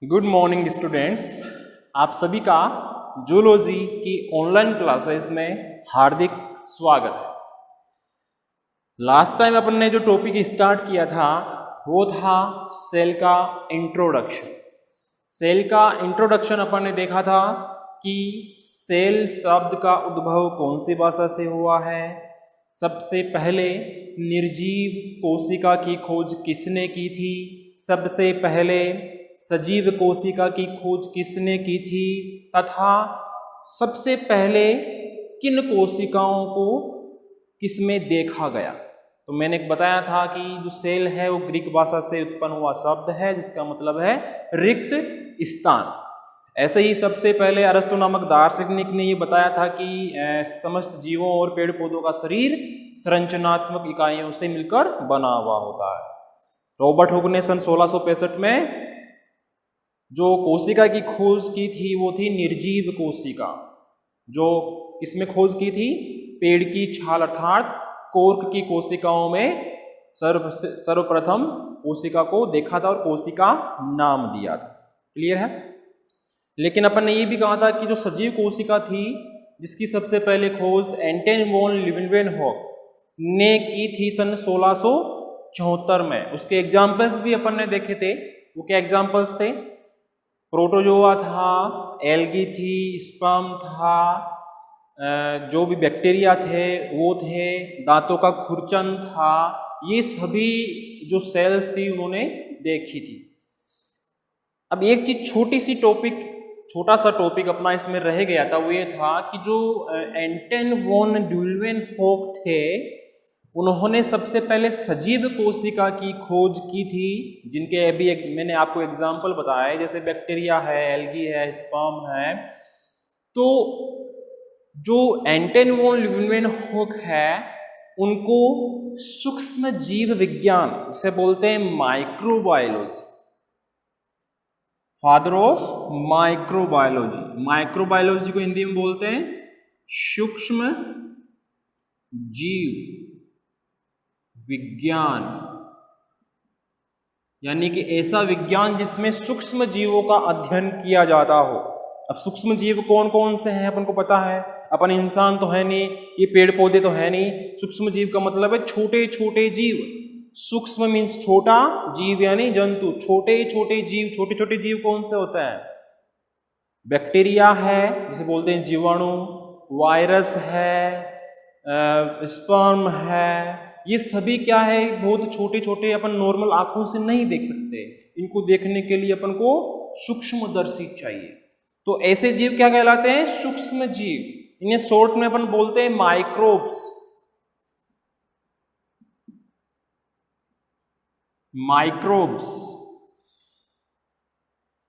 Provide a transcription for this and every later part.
Good morning students, आप सभी का जूलॉजी की ऑनलाइन क्लासेस में हार्दिक स्वागत है। लास्ट टाइम अपन ने जो टॉपिक स्टार्ट किया था वो था सेल का इंट्रोडक्शन। सेल का इंट्रोडक्शन अपन ने देखा था कि सेल शब्द का उद्भव कौन सी भाषा से हुआ है, सबसे पहले निर्जीव कोशिका की खोज किसने की थी, सबसे पहले सजीव कोशिका की खोज किसने की थी, तथा सबसे पहले किन कोशिकाओं को किसमें देखा गया। तो मैंने बताया था कि जो सेल है वो ग्रीक भाषा से उत्पन्न हुआ शब्द है जिसका मतलब है रिक्त स्थान। ऐसे ही सबसे पहले अरस्तु नामक दार्शनिक ने ये बताया था कि समस्त जीवों और पेड़ पौधों का शरीर संरचनात्मक इकाइयों से मिलकर बना हुआ होता है। रॉबर्ट हुक ने सन 1665 में जो कोशिका की खोज की थी वो थी निर्जीव कोशिका। जो इसमें खोज की थी पेड़ की छाल अर्थात कोर्क की कोशिकाओं में सर्वप्रथम कोशिका को देखा था और कोशिका नाम दिया था। क्लियर है। लेकिन अपन ने ये भी कहा था कि जो सजीव कोशिका थी जिसकी सबसे पहले खोज एंटन वॉन लीवेनहोक ने की थी सन 1674 में। उसके एग्जाम्पल्स भी अपन ने देखे थे। वो क्या एग्जाम्पल्स थे? प्रोटोजोआ था, एल्गी थी, स्पर्म था, जो भी बैक्टीरिया थे वो थे, दांतों का खुरचन था। ये सभी जो सेल्स थी उन्होंने देखी थी। अब एक चीज छोटा सा टॉपिक अपना इसमें रह गया था, वो ये था कि जो एंटन वॉन लीवेनहोक थे उन्होंने सबसे पहले सजीव कोशिका की खोज की थी, जिनके अभी मैंने आपको एग्जाम्पल बताया, जैसे बैक्टीरिया है, एल्गी है, स्पर्म है। तो जो एंटन वॉन लीवेनहोक है उनको सूक्ष्म जीव विज्ञान से बोलते हैं microbiology, father of microbiology. Microbiology को हिंदी में बोलते हैं सूक्ष्म जीव विज्ञान, यानी कि ऐसा विज्ञान जिसमें सूक्ष्म जीवों का अध्ययन किया जाता हो। अब सूक्ष्म जीव कौन कौन से हैं अपन को पता है। अपन इंसान तो है नहीं, ये पेड़ पौधे तो है नहीं। सूक्ष्म जीव का मतलब है छोटे छोटे जीव। सूक्ष्म मीन्स छोटा, जीव यानी जंतु। छोटे छोटे जीव, छोटे छोटे जीव कौन से होते हैं? बैक्टीरिया है जिसे बोलते हैं जीवाणु, वायरस है, स्पर्म है। ये सभी क्या है, बहुत छोटे छोटे, अपन नॉर्मल आंखों से नहीं देख सकते। इनको देखने के लिए अपन को सूक्ष्मदर्शी चाहिए। तो ऐसे जीव क्या कहलाते हैं? सूक्ष्म जीव। इन्हें शॉर्ट में अपन बोलते हैं माइक्रोब्स। माइक्रोब्स।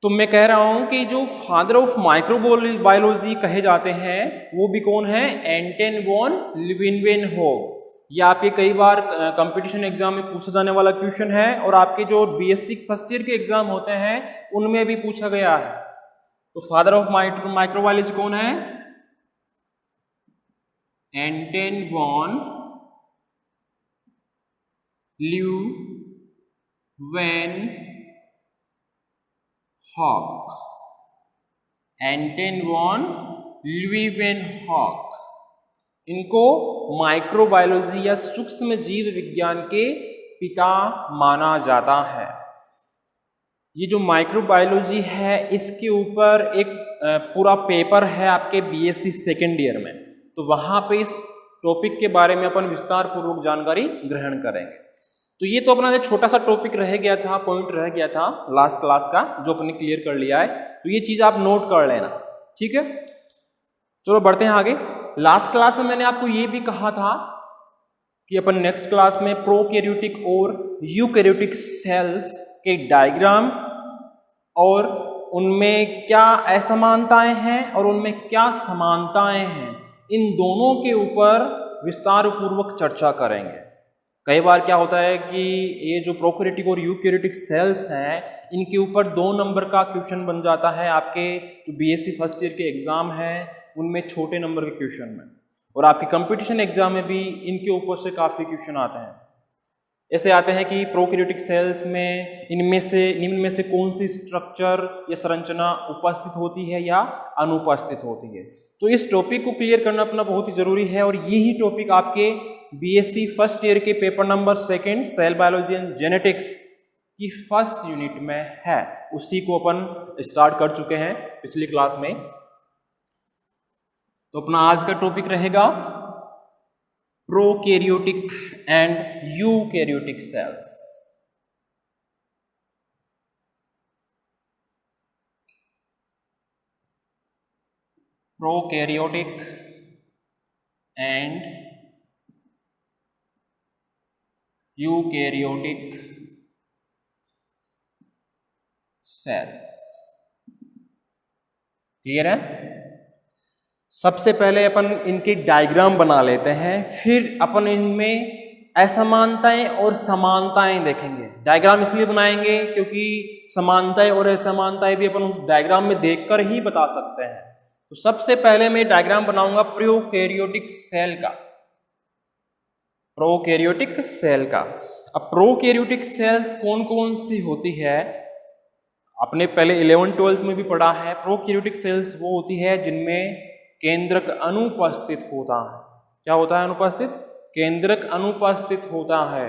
तो मैं कह रहा हूं कि जो फादर ऑफ माइक्रोबायोलॉजी कहे जाते हैं वो भी कौन है? एंटन वॉन लीवेनहोक। ये आपके कई बार कंपटीशन एग्जाम में पूछा जाने वाला क्वेश्चन है, और आपके जो बीएससी फर्स्ट ईयर के एग्जाम होते हैं उनमें भी पूछा गया है। तो फादर ऑफ माइक्रोबायोलॉजी कौन है? एंटन वॉन लीवेनहॉक। एंटन वॉन लीवेनहॉक, इनको माइक्रोबायोलॉजी या सूक्ष्म जीव विज्ञान के पिता माना जाता है। ये जो माइक्रोबायोलॉजी है इसके ऊपर एक पूरा पेपर है आपके बीएससी सेकेंड ईयर में। तो वहां पे इस टॉपिक के बारे में अपन विस्तार पूर्वक जानकारी ग्रहण करेंगे। तो ये तो अपना एक छोटा सा टॉपिक रह गया था, पॉइंट रह गया था लास्ट क्लास का, जो अपने क्लियर कर लिया है। तो ये चीज आप नोट कर लेना, ठीक है। चलो बढ़ते हैं आगे। लास्ट क्लास में मैंने आपको ये भी कहा था कि अपन नेक्स्ट क्लास में प्रोकैरियोटिक और यूकैरियोटिक सेल्स के डायग्राम और उनमें क्या असमानताएं हैं और उनमें क्या समानताएं हैं, इन दोनों के ऊपर विस्तार पूर्वक चर्चा करेंगे। कई बार क्या होता है कि ये जो प्रोकैरियोटिक और यूकैरियोटिक सेल्स हैं इनके ऊपर 2 नंबर का क्वेश्चन बन जाता है आपके जो बीएससी फर्स्ट ईयर के एग्जाम है उनमें छोटे नंबर के क्वेश्चन में, और आपके कंपटीशन एग्जाम में भी इनके ऊपर से काफी क्वेश्चन आते हैं। ऐसे आते हैं कि प्रोकैरियोटिक सेल्स में इनमें से निम्न में से कौन सी स्ट्रक्चर या संरचना उपस्थित होती है या अनुपस्थित होती है। तो इस टॉपिक को क्लियर करना अपना बहुत ही जरूरी है और यही टॉपिक आपके बीएससी फर्स्ट ईयर के paper number 2 cell biology and genetics की फर्स्ट यूनिट में है। उसी को अपन स्टार्ट कर चुके हैं पिछली क्लास में। तो अपना आज का टॉपिक रहेगा prokaryotic and eukaryotic cells. Prokaryotic and eukaryotic cells. Clear है? सबसे पहले अपन इनके डायग्राम बना लेते हैं, फिर अपन इनमें असमानताएं और समानताएं देखेंगे। डायग्राम इसलिए बनाएंगे क्योंकि समानताएं और असमानताएं भी अपन उस डायग्राम में देखकर ही बता सकते हैं। तो सबसे पहले मैं डायग्राम बनाऊंगा प्रोकैरियोटिक सेल का। प्रोकैरियोटिक सेल का। अब प्रोकैरियोटिक सेल्स कौन कौन सी होती है, आपने पहले 11th-12th में भी पढ़ा है। प्रोकैरियोटिक सेल्स वो होती है जिनमें केंद्रक अनुपस्थित होता है। क्या होता है अनुपस्थित? केंद्रक अनुपस्थित होता है।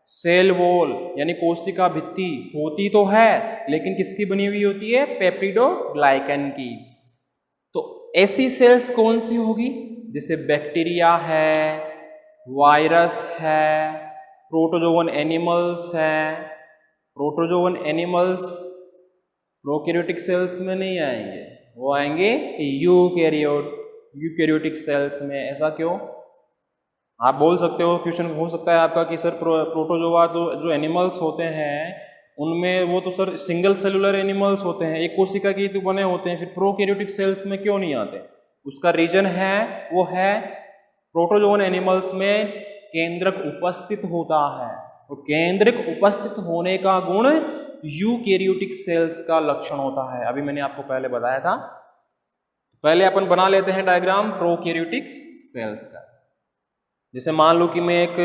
सेल वॉल यानी कोशिका भित्ति होती तो है लेकिन किसकी बनी हुई होती है? पेप्टिडोग्लाइकन की। तो ऐसी सेल्स कौन सी होगी? जैसे बैक्टीरिया है, वायरस है, प्रोटोजोवन एनिमल्स है। प्रोटोजोवन एनिमल्स प्रोकैरियोटिक सेल्स में नहीं आएंगे, वो आएंगे यूकैरियोटिक सेल्स में। ऐसा क्यों? आप बोल सकते हो, क्वेश्चन हो सकता है आपका कि सर प्रोटोजोआ तो जो एनिमल्स होते हैं उनमें वो तो सर सिंगल सेलुलर एनिमल्स होते हैं, एक कोशिका के तो बने होते हैं, फिर प्रोकैरियोटिक सेल्स में क्यों नहीं आते? उसका रीजन है वो है प्रोटोजोवन एनिमल्स में केंद्रक उपस्थित होता है और केंद्रक उपस्थित होने का गुण यूकैरियोटिक सेल्स का लक्षण होता है। अभी मैंने आपको पहले बताया था। पहले अपन बना लेते हैं डायग्राम प्रोकैरियोटिक सेल्स का। जैसे मान लो कि मैं एक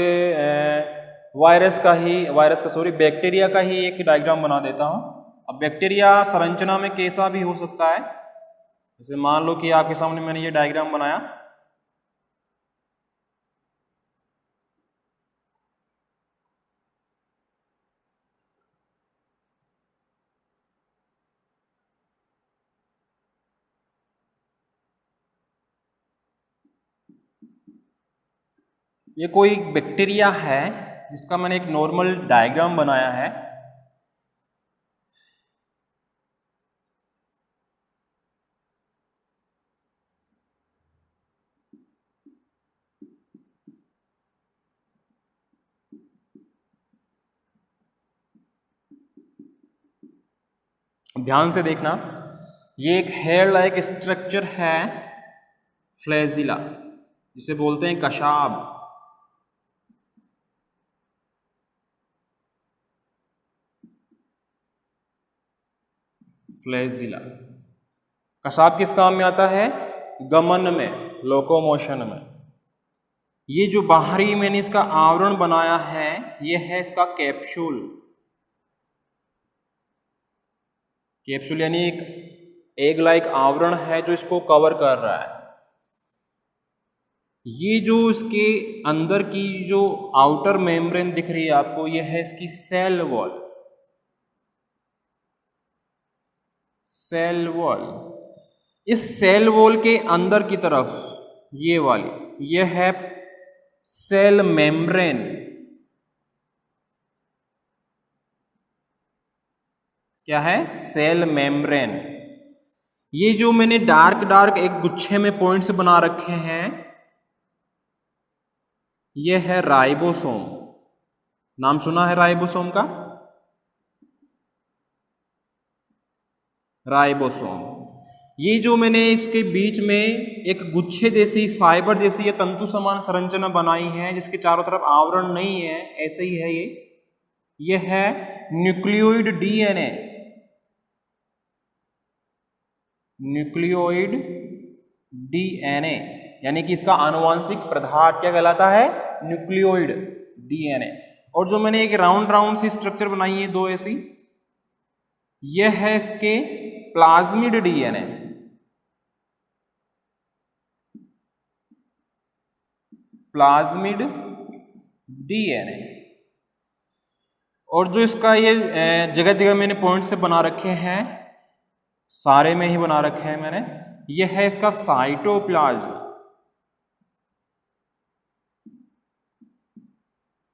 बैक्टीरिया का ही एक डायग्राम बना देता हूं। अब बैक्टीरिया संरचना में कैसा भी हो सकता है। जैसे मान लो कि आपके सामने मैंने ये डायग्राम बनाया। ये कोई बैक्टीरिया है जिसका मैंने एक नॉर्मल डायग्राम बनाया है। ध्यान से देखना, ये एक हेयर लाइक स्ट्रक्चर है, फ्लैजिला, जिसे बोलते हैं कशाब। फ्लैजिला कशाब किस काम में आता है? गमन में, लोकोमोशन में। ये जो बाहरी मैंने इसका आवरण बनाया है ये है इसका कैप्सूल। कैप्सूल यानी एक एग लाइक आवरण है जो इसको कवर कर रहा है। ये जो इसके अंदर की जो आउटर मेम्ब्रेन दिख रही है आपको, ये है इसकी सेल वॉल। सेल वॉल, इस सेल वॉल के अंदर की तरफ ये वाली, ये है सेल मेम्ब्रेन। क्या है? Cell membrane. ये जो मैंने डार्क एक गुच्छे में पॉइंट्स बना रखे हैं, ये है राइबोसोम। नाम सुना है राइबोसोम का? राइबोसोम। ये जो मैंने इसके बीच में एक गुच्छे जैसी, फाइबर जैसी या तंतु समान संरचना बनाई है जिसके चारों तरफ आवरण नहीं है, ऐसे ही है ये है न्यूक्लियोइड डीएनए। न्यूक्लियोइड डीएनए यानी कि इसका आनुवांशिक पदार्थ क्या कहलाता है? Nucleoid DNA. और जो मैंने एक राउंड राउंड सी स्ट्रक्चर बनाई है दो ऐसी, यह है इसके प्लाज्मिड डीएनए। Plasmid DNA. और जो इसका ये जगह जगह मैंने पॉइंट से बना रखे हैं, सारे में ही बना रखे हैं मैंने, यह है इसका साइटोप्लाज्म।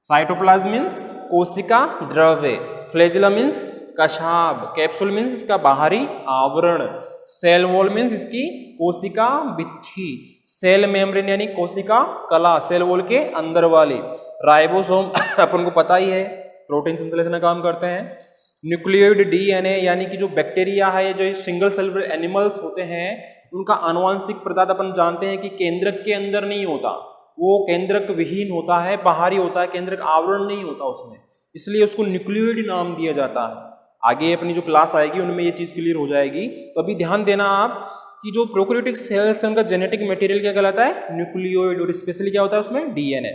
साइटोप्लाज्म मीन्स कोशिका द्रव्य, फ्लैजेला मीन्स कशाभ, कैप्सूल मीन्स इसका बाहरी आवरण, सेल वॉल मीन्स इसकी कोशिका भित्ति, सेल मेम्ब्रेन यानी कोशिका कला, सेल वॉल के अंदर वाली, राइबोसोम अपन को पता ही है प्रोटीन संश्लेषण का काम करते हैं, न्यूक्लियोइड डीएनए यानी कि जो बैक्टीरिया है, जो सिंगल सेल एनिमल्स होते हैं, उनका आनुवंशिक पदार्थ अपन जानते हैं कि केंद्रक के अंदर नहीं होता, वो केंद्रक विहीन होता है, बाहरी होता है, केंद्रक आवरण नहीं होता उसमें, इसलिए उसको न्यूक्लियोइड नाम दिया जाता है। आगे अपनी जो क्लास आएगी उनमें ये चीज क्लियर हो जाएगी। तो अभी ध्यान देना आप कि जो प्रोकैरियोटिक सेल्स है उनका जेनेटिक मटेरियल क्या कहलाता है, न्यूक्लियोइड, और स्पेशली क्या होता है उसमें डीएनए।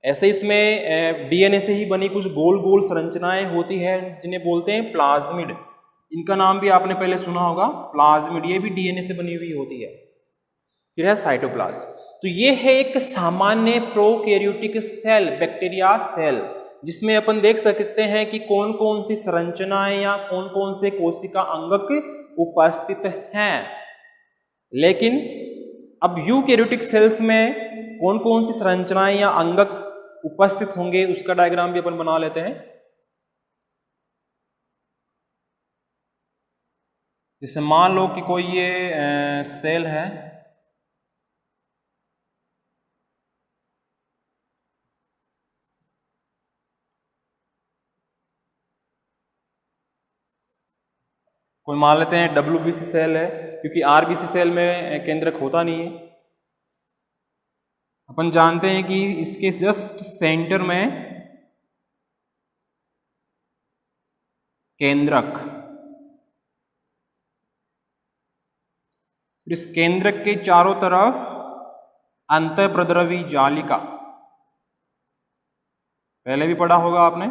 ऐसे इसमें डीएनए से ही बनी कुछ गोल गोल संरचनाएं होती है जिन्हें बोलते हैं प्लाज्मिड। इनका नाम भी आपने पहले सुना होगा, प्लाज्मिड, ये भी डीएनए से बनी हुई होती है। फिर है साइटोप्लाज्म। तो ये है एक सामान्य प्रोकैरियोटिक सेल, बैक्टीरिया सेल, जिसमें अपन देख सकते हैं कि कौन कौन सी संरचनाएं या कौन कौन से कोशिका अंगक उपस्थित हैं। लेकिन अब यूकैरियोटिक सेल्स में कौन कौन सी संरचनाएं या अंगक उपस्थित होंगे उसका डायग्राम भी अपन बना लेते हैं। जैसे मान लो कि कोई ये सेल है, कोई मान लेते हैं WBC सेल है, क्योंकि RBC सेल में केंद्रक होता नहीं है। अपन जानते हैं कि इसके जस्ट सेंटर में केंद्रक, इस केंद्रक के चारों तरफ अंतःप्रद्रवी जालिका, पहले भी पढ़ा होगा आपने,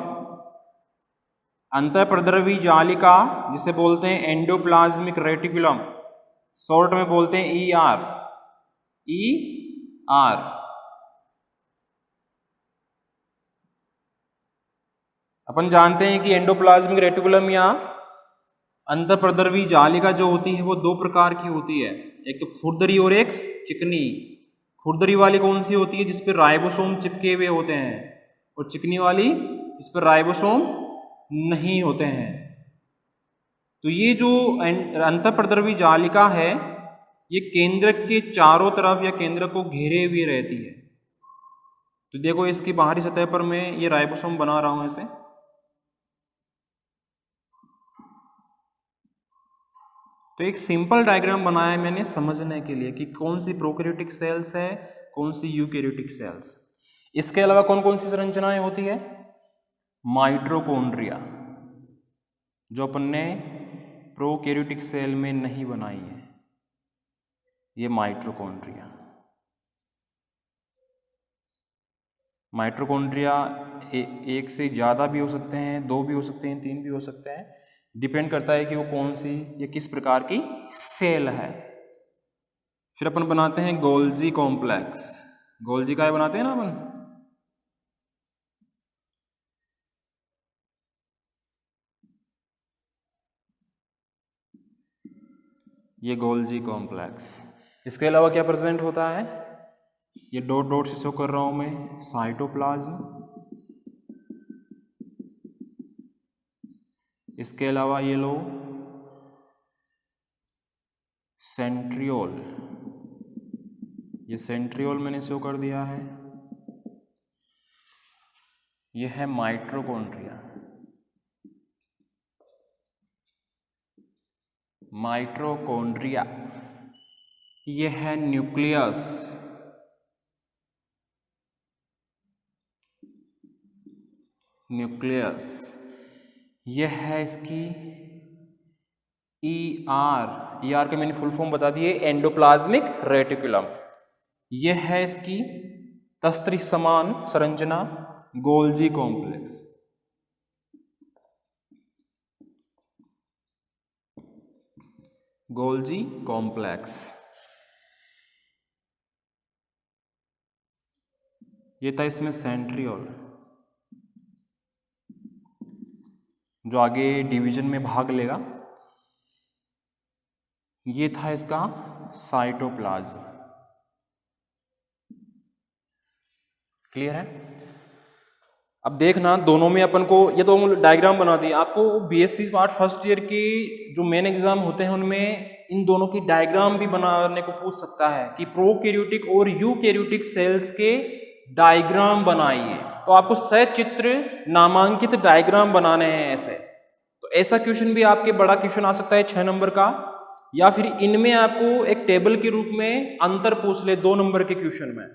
अंतःप्रद्रवी जालिका जिसे बोलते हैं एंडोप्लाज्मिक रेटिकुलम, शॉर्ट में बोलते हैं ER। अपन जानते हैं कि एंडोप्लाज्मिक रेटिकुलम या अंतःप्रद्रवी जालिका जो होती है वो दो प्रकार की होती है, एक तो खुरदरी और एक चिकनी। खुरदरी वाली कौन सी होती है, जिस पर राइबोसोम चिपके हुए होते हैं, और चिकनी वाली जिस पर राइबोसोम नहीं होते हैं। तो ये जो अंतःप्रद्रवी जालिका है ये केंद्रक के चारों तरफ या केंद्रक को घेरे हुए रहती है। तो देखो इसकी बाहरी सतह पर मैं ये राइबोसोम बना रहा हूं ऐसे, तो एक सिंपल डायग्राम बनाया है मैंने समझने के लिए कि कौन सी प्रोकैरियोटिक सेल्स है, कौन सी यूकैरियोटिक सेल्स। इसके अलावा कौन कौन सी संरचनाएं होती है, माइटोकॉन्ड्रिया, जो अपन ने प्रोकैरियोटिक सेल में नहीं बनाई है, ये माइटोकॉन्ड्रिया। माइटोकॉन्ड्रिया एक से ज़्यादा भी हो सकते हैं, दो भी हो सकते हैं, तीन भी हो सकते हैं, डिपेंड करता है कि वो कौन सी या किस प्रकार की सेल है। फिर अपन बनाते हैं गोल्जी कॉम्प्लेक्स। गोल्जी का बनाते हैं ना अपन, ये गोल्जी कॉम्प्लेक्स। इसके अलावा क्या प्रेजेंट होता है, ये डॉट डॉट से शो कर रहा हूं मैं, साइटोप्लाज्म। इसके अलावा ये लो सेंट्रियोल, ये सेंट्रियोल मैंने शो कर दिया है। ये है माइटोकॉन्ड्रिया। माइटोकॉन्ड्रिया ये है न्यूक्लियस। न्यूक्लियस यह है इसकी ER के मैंने फुल फॉर्म बता दिए, एंडोप्लाज्मिक रेटिकुलम। यह है इसकी तस्त्री समान संरचना गोल्जी कॉम्प्लेक्स। गोल्जी कॉम्प्लेक्स ये था इसमें सेंट्रियोल, जो आगे डिवीजन में भाग लेगा। ये था इसका साइटोप्लाज्म। क्लियर है? अब देखना दोनों में अपन को ये तो डायग्राम बना दिया। आपको बीएससी पार्ट फर्स्ट ईयर के जो मेन एग्जाम होते हैं उनमें इन दोनों की डायग्राम भी बनाने को पूछ सकता है कि प्रोकैरियोटिक और यूकैरियोटिक सेल्स के डायग्राम बनाइए। तो आपको सचित्र नामांकित डायग्राम बनाने हैं ऐसे। तो ऐसा क्वेश्चन भी आपके बड़ा क्वेश्चन आ सकता है 6 नंबर का, या फिर इनमें आपको एक टेबल के रूप में अंतर पूछ ले 2 नंबर के क्वेश्चन में।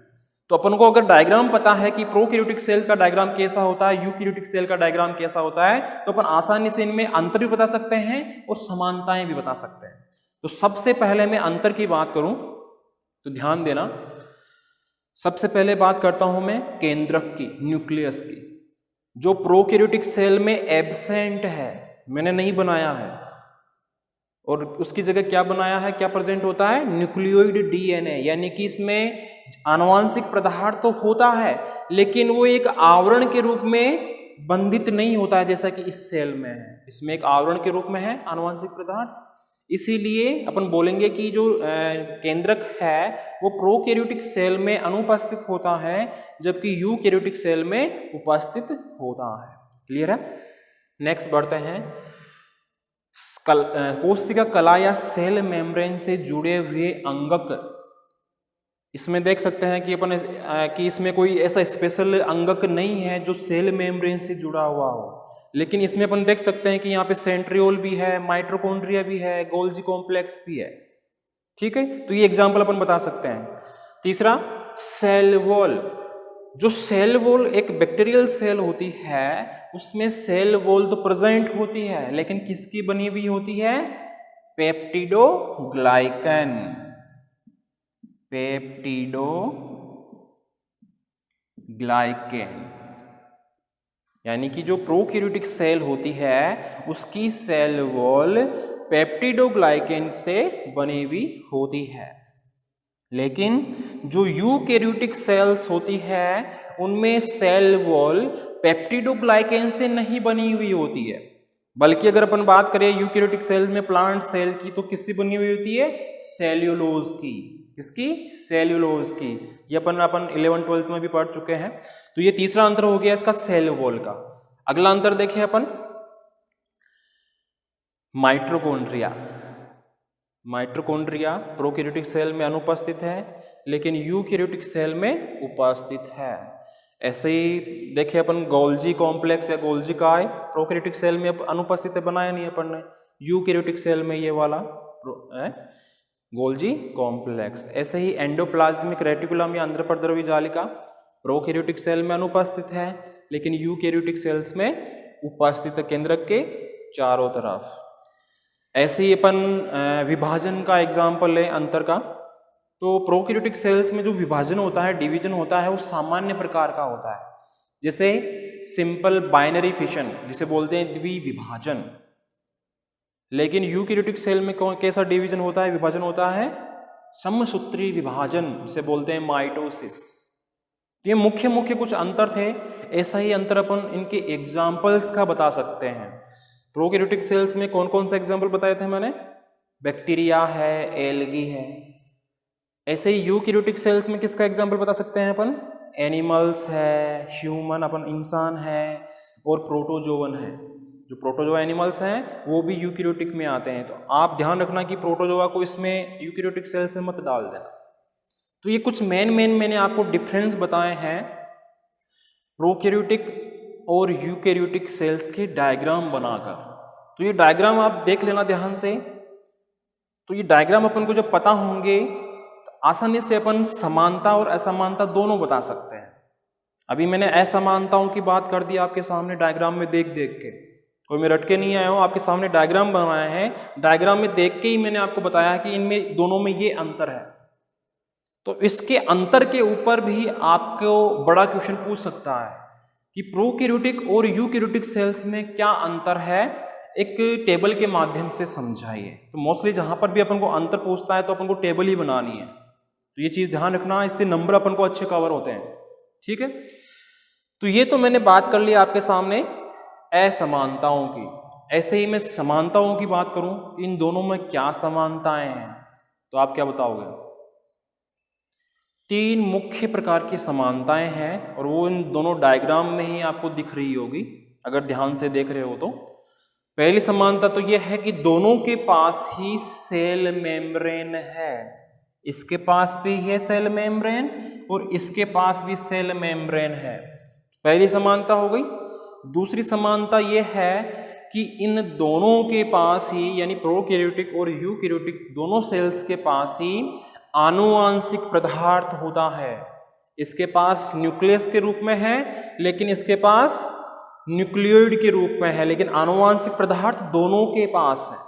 तो अपन को अगर डायग्राम पता है कि प्रोकैरियोटिक सेल का डायग्राम कैसा होता है, यूकैरियोटिक सेल का डायग्राम कैसा होता है, तो अपन आसानी से इनमें अंतर भी बता सकते हैं और समानताएं भी बता सकते हैं। तो सबसे पहले मैं अंतर की बात करूं तो ध्यान देना, सबसे पहले बात करता हूं मैं केंद्रक की, न्यूक्लियस की, जो प्रोकैरियोटिक सेल में एब्सेंट है, मैंने नहीं बनाया है, और उसकी जगह क्या बनाया है, क्या प्रेजेंट होता है, न्यूक्लियोइड डीएनए। यानी कि इसमें आनुवांशिक पदार्थ तो होता है लेकिन वो एक आवरण के रूप में बंधित नहीं होता है जैसा कि इस सेल में है। इसमें एक आवरण के रूप में है आनुवांशिक पदार्थ, इसीलिए अपन बोलेंगे कि जो केंद्रक है वो प्रोकैरियोटिक सेल में अनुपस्थित होता है जबकि यूकैरियोटिक सेल में उपस्थित होता है। क्लियर है? नेक्स्ट बढ़ते हैं, कोशिका कला या सेल मेम्ब्रेन से जुड़े हुए अंगक। इसमें देख सकते हैं कि अपन कि इसमें कोई ऐसा स्पेशल अंगक नहीं है जो सेल मेम्ब्रेन से जुड़ा हुआ हो, लेकिन इसमें अपन देख सकते हैं कि यहाँ पे सेंट्रियोल भी है, माइटोकॉन्ड्रिया भी है, गोल्जी कॉम्प्लेक्स भी है। ठीक है, तो ये एग्जाम्पल अपन बता सकते हैं। तीसरा, सेल वॉल। जो सेल वॉल एक बैक्टीरियल सेल होती है उसमें सेल वॉल तो प्रेजेंट होती है लेकिन किसकी बनी हुई होती है, पेप्टिडोग्लाइकन। पेप्टिडोग्लाइकन यानी कि जो प्रोकैरियोटिक सेल होती है उसकी सेल वॉल पेप्टिडोग्लाइकन से बनी हुई होती है, लेकिन जो यूकैरियोटिक सेल्स होती है उनमें सेल वॉल पेप्टिडोग्लाइकन से नहीं बनी हुई होती है, बल्कि अगर अपन बात करें यूकैरियोटिक सेल में प्लांट सेल की तो किससे बनी हुई होती है, सेल्यूलोज की। किसकी? सेल्यूलोज की। ये अपन 11th-12th में भी पढ़ चुके हैं। तो ये तीसरा अंतर हो गया इसका सेल वॉल का। अगला अंतर देखें अपन, माइटोकॉन्ड्रिया। माइटोकॉन्ड्रिया प्रोकैरियोटिक सेल में अनुपस्थित है लेकिन यूकैरियोटिक सेल में उपस्थित है। ऐसे ही देखें अपन गोल्जी कॉम्प्लेक्स या गोल्जी काय प्रोकैरियोटिक सेल में अनुपस्थित है, बनाया नहीं अपन ने, यूकैरियोटिक सेल में ये वाला गोल्जी कॉम्प्लेक्स। ऐसे ही एंडोप्लाज्मिक रेटिकुलम या अंतर्परद्रवी जालिका प्रोकैरियोटिक सेल में अनुपस्थित है लेकिन यूकैरियोटिक सेल्स में उपस्थित है केंद्रक के चारों तरफ। ऐसे ही अपन विभाजन का एग्जाम्पल है अंतर का, तो प्रोकैरियोटिक सेल्स में जो विभाजन होता है, डिवीजन होता है, वो सामान्य प्रकार का होता है, जैसे सिंपल बाइनरी फिशन जिसे बोलते हैं द्विविभाजन। लेकिन यूकैरियोटिक सेल में कैसा डिवीजन होता है, विभाजन होता है, समसूत्री विभाजन जिसे बोलते हैं माइटोसिस। ये मुख्य कुछ अंतर थे। ऐसा ही अंतर अपन इनके एग्जाम्पल्स का बता सकते हैं। प्रोकैरियोटिक सेल्स में कौन कौन सा एग्जाम्पल बताए थे मैंने, बैक्टीरिया है, एल्गी है। ऐसे ही यूकैरियोटिक सेल्स में किसका एग्जाम्पल बता सकते हैं अपन, एनिमल्स है, ह्यूमन अपन इंसान है, और प्रोटोजोवन है। जो प्रोटोजोआ एनिमल्स हैं वो भी यूकैरियोटिक में आते हैं। तो आप ध्यान रखना कि प्रोटोजोआ को इसमें यूकैरियोटिक सेल से मत डाल देना। तो ये कुछ मेन मैंने आपको डिफरेंस बताए हैं प्रोकैरियोटिक और यूकैरियोटिक सेल्स के डायग्राम बनाकर। तो ये डायग्राम आप देख लेना ध्यान से। तो ये डायग्राम अपन को जब पता होंगे तो आसानी से अपन समानता और असमानता दोनों बता सकते हैं। अभी मैंने असमानताओं की बात कर दी आपके सामने डायग्राम में देख देख के, कोई मैं रट के नहीं आया हूँ, आपके सामने डायग्राम बनाया है, डायग्राम में देख के ही मैंने आपको बताया कि इनमें दोनों में ये अंतर है। तो इसके अंतर के ऊपर भी आपको बड़ा क्वेश्चन पूछ सकता है कि प्रोकैरियोटिक और यूकैरियोटिक सेल्स में क्या अंतर है, एक टेबल के माध्यम से समझाइए। तो मोस्टली जहां पर भी अपन को अंतर पूछता है तो अपन को टेबल ही बनानी है, तो ये चीज ध्यान रखना, इससे नंबर अपन को अच्छे कवर होते हैं। ठीक है, तो ये तो मैंने बात कर ली आपके सामने असमानताओं की। ऐसे ही मैं समानताओं की बात करूं, इन दोनों में क्या समानताएं हैं, तो आप क्या बताओगे? 3 मुख्य प्रकार की समानताएं हैं और वो इन दोनों डायग्राम में ही आपको दिख रही होगी अगर ध्यान से देख रहे हो तो। पहली समानता तो ये है कि दोनों के पास ही सेल मेम्ब्रेन है, इसके पास भी है सेल मेम्ब्रेन और इसके पास भी सेल मेम्ब्रेन है, पहली समानता हो गई। दूसरी समानता ये है कि इन दोनों के पास ही, यानी प्रोकैरियोटिक और यूकैरियोटिक दोनों सेल्स के पास ही आनुवांशिक पदार्थ होता है। इसके पास न्यूक्लियस के रूप में है लेकिन इसके पास न्यूक्लियोइड के रूप में है, लेकिन आनुवांशिक पदार्थ दोनों के पास है।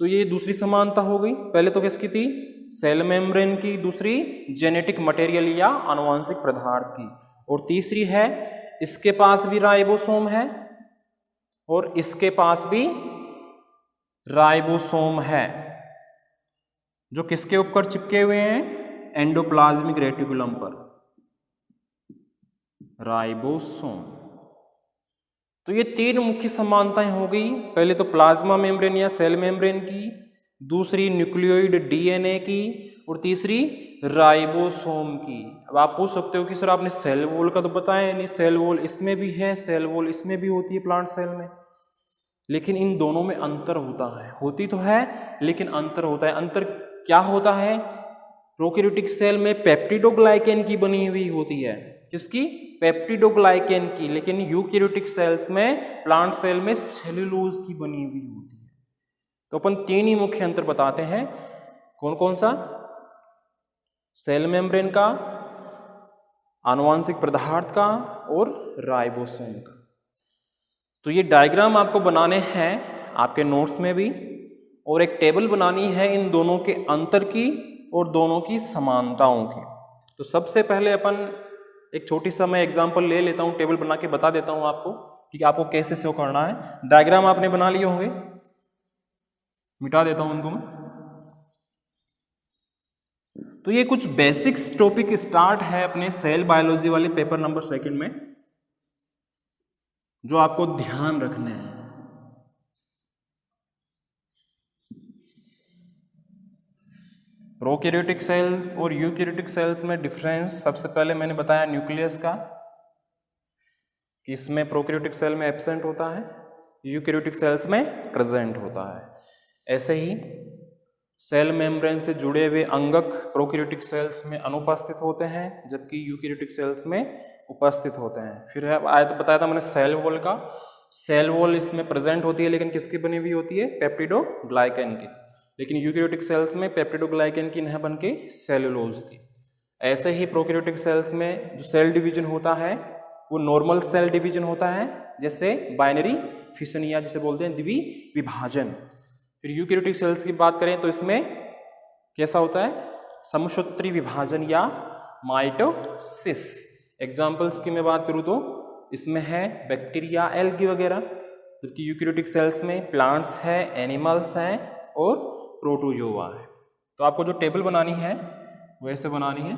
तो ये दूसरी समानता हो गई। पहले तो किसकी थी? सेल मेम्ब्रेन की, दूसरी जेनेटिक मटेरियल या आनुवांशिक पदार्थ की, और तीसरी है इसके पास भी राइबोसोम है और इसके पास भी राइबोसोम है, जो किसके ऊपर चिपके हुए हैं? एंडोप्लाज्मिक रेटिकुलम पर, राइबोसोम। तो ये 3 मुख्य समानताएं हो गई। पहले तो प्लाज्मा मेम्ब्रेन या सेल मेम्ब्रेन की, दूसरी न्यूक्लियोइड डीएनए की, और तीसरी राइबोसोम की। अब आप पूछ सकते हो कि सर आपने सेल वॉल का तो बताया नहीं, सेल वॉल इसमें भी है, सेल वॉल इसमें भी होती है प्लांट सेल में, लेकिन इन दोनों में अंतर होता है। होती तो है लेकिन अंतर होता है। अंतर क्या होता है? प्रोकैरियोटिक सेल में पेप्टिडोग्लाइकेन की बनी हुई होती है, किसकी? पेप्टिडोग्लाइकेन की, लेकिन यूकैरियोटिक सेल्स में, प्लांट सेल में सेल्यूलोज की बनी हुई होती है। तो अपन 3 ही मुख्य अंतर बताते हैं, कौन कौन सा? सेल मेम्ब्रेन का, आनुवांशिक पदार्थ का और राइबोसोम का। तो ये डायग्राम आपको बनाने हैं आपके नोट्स में भी, और एक टेबल बनानी है इन दोनों के अंतर की और दोनों की समानताओं की। तो सबसे पहले अपन एक छोटी सा मैं एग्जांपल ले लेता हूँ, टेबल बना के बता देता हूँ आपको कि आपको कैसे शो करना है। डायग्राम आपने बना लिए होंगे, मिटा देता हूँ उनको मैं। तो ये कुछ बेसिक्स टॉपिक स्टार्ट है अपने सेल बायोलॉजी वाले पेपर नंबर 2 में, जो आपको ध्यान रखने हैं। प्रोकैरियोटिक सेल्स और यूकैरियोटिक सेल्स में डिफरेंस सबसे पहले मैंने बताया न्यूक्लियस का, कि इसमें प्रोकैरियोटिक सेल में एब्सेंट होता है, यूकैरियोटिक सेल्स में प्रेजेंट होता है। ऐसे ही सेल मेम्ब्रेन से जुड़े हुए अंगक प्रोकैरियोटिक सेल्स में अनुपस्थित होते हैं, जबकि यूकैरियोटिक सेल्स में उपस्थित होते हैं। फिर आया तो बताया था मैंने सेल वॉल का, सेल वॉल इसमें प्रेजेंट होती है लेकिन किसकी बनी हुई होती है? पेप्टिडोग्लाइकेन की, लेकिन यूकैरियोटिक सेल्स में पेप्टिडोग्लाइकेन की नहीं बन के सेल्यूलोज की। ऐसे ही प्रोकैरियोटिक सेल्स में जो सेल डिवीजन होता है वो नॉर्मल सेल डिवीजन होता है, जैसे बाइनरी फिशन या जिसे बोलते हैं द्विविभाजन। फिर यूकैरियोटिक सेल्स की बात करें तो इसमें कैसा होता है? समसूत्री विभाजन या माइटोसिस। एग्जाम्पल्स की मैं बात करूं तो इसमें है बैक्टीरिया, एल्गी वगैरह, जबकि यूकैरियोटिक सेल्स में प्लांट्स है, एनिमल्स हैं और प्रोटोजोआ है। तो आपको जो टेबल बनानी है वैसे बनानी है।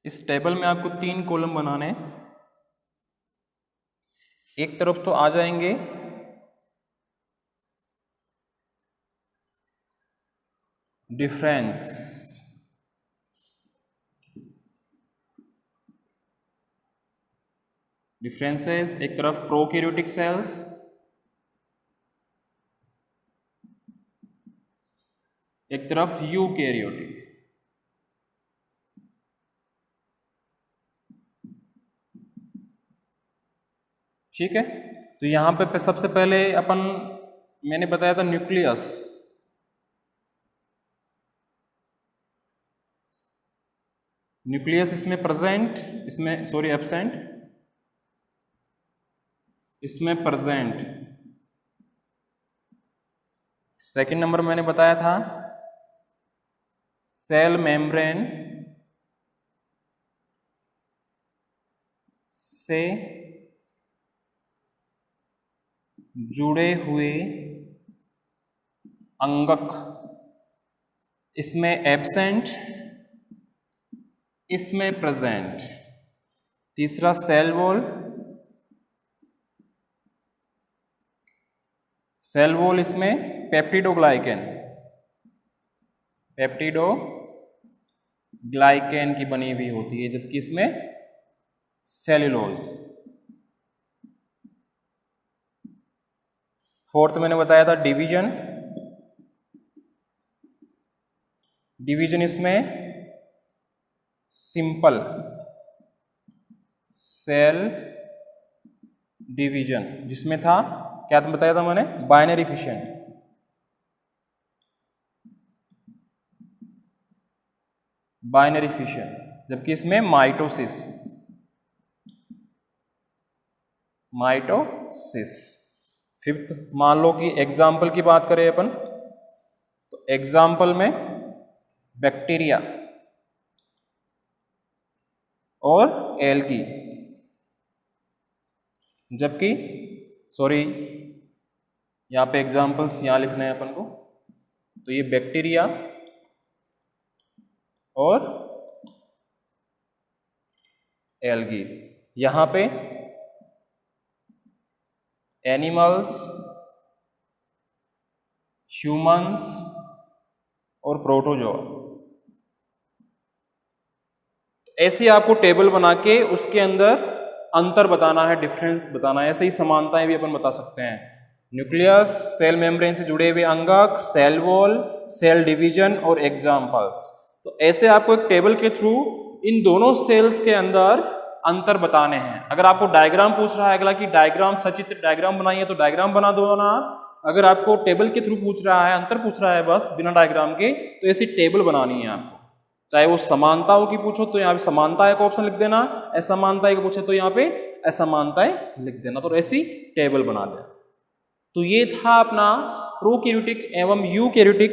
इस टेबल में आपको 3 कॉलम बनाने हैं। एक तरफ तो आ जाएंगे डिफरेंस, डिफरेंसेस, एक तरफ प्रोकैरियोटिक सेल्स, एक तरफ यूकैरियोटिक। ठीक है, तो यहां पे सबसे पहले अपन, मैंने बताया था न्यूक्लियस, न्यूक्लियस इसमें प्रेजेंट, इसमें सॉरी एब्सेंट, इसमें प्रेजेंट। सेकंड नंबर मैंने बताया था सेल मेम्ब्रेन, से जुड़े हुए अंगक, इसमें एब्सेंट, इसमें प्रेजेंट। तीसरा सेल वॉल, सेल वॉल इसमें पेप्टिडोग्लाइकेन, पेप्टिडोग्लाइकेन की बनी हुई होती है, जबकि इसमें सेल्यूलोज। फोर्थ मैंने बताया था डिवीजन, डिवीजन इसमें सिंपल सेल डिवीजन, जिसमें था क्या बताया था मैंने, बाइनरी फिशन। बाइनरी फिशन, जबकि इसमें माइटोसिस, माइटोसिस। फिफ्थ, मान लो कि एग्जाम्पल की बात करें अपन, तो एग्जाम्पल में बैक्टीरिया और एल्गी, जबकि सॉरी यहां पे एग्जाम्पल्स यहां लिखने हैं अपन को, तो ये बैक्टीरिया और एल्गी। यहां पे एनिमल्स, ह्यूमंस और प्रोटोजोआ। ऐसे आपको टेबल बना के उसके अंदर अंतर बताना है, डिफरेंस बताना है। ऐसे ही समानताएं भी अपन बता सकते हैं। न्यूक्लियस, सेल मेम्ब्रेन से जुड़े हुए अंगक, सेल वॉल, सेल डिवीजन और एग्जाम्पल्स। तो ऐसे आपको एक टेबल के थ्रू इन दोनों सेल्स के अंदर अंतर बताने हैं। अगर आपको डायग्राम पूछ रहा है अगला कि डायग्राम, सचित्र डायग्राम बनाइए, तो डायग्राम बना दो ना आप। अगर आपको टेबल के थ्रू पूछ रहा है, अंतर पूछ रहा है बस बिना डायग्राम के, तो ऐसी टेबल बनानी है आपको। चाहे वो समानताओं की पूछो तो यहाँ पे समानताएं का ऑप्शन लिख देना, असमानताएं की पूछे तो यहाँ पे असमानताएं लिख देना, तो ऐसी टेबल बना देना। तो ये था अपना प्रोकैरियोटिक एवं यूकैरियोटिक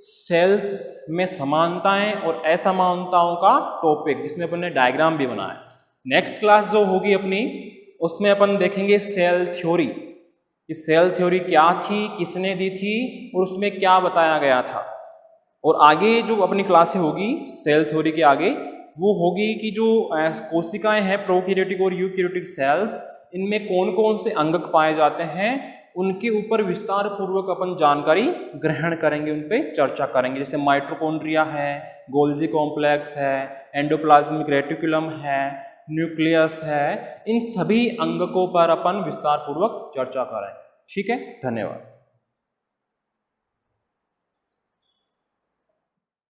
सेल्स में समानताएं और असमानताओं का टॉपिक, जिसमें अपन ने डायग्राम भी बनाया। नेक्स्ट क्लास जो होगी अपनी, उसमें अपन देखेंगे सेल थ्योरी, कि सेल थ्योरी क्या थी, किसने दी थी और उसमें क्या बताया गया था। और आगे जो अपनी क्लासें होगी सेल थ्योरी के आगे, वो होगी कि जो कोशिकाएं हैं प्रोकैरियोटिक और यूकैरियोटिक सेल्स, इनमें कौन कौन से अंगक पाए जाते हैं, उनके ऊपर विस्तार पूर्वक अपन जानकारी ग्रहण करेंगे, उन पे चर्चा करेंगे। जैसे माइटोकॉन्ड्रिया है, गोल्जी कॉम्प्लेक्स है, एंडोप्लाज्मिक रेटिकुलम है, न्यूक्लियस है, इन सभी अंगकों पर अपन विस्तार पूर्वक चर्चा करेंगे। ठीक है, धन्यवाद।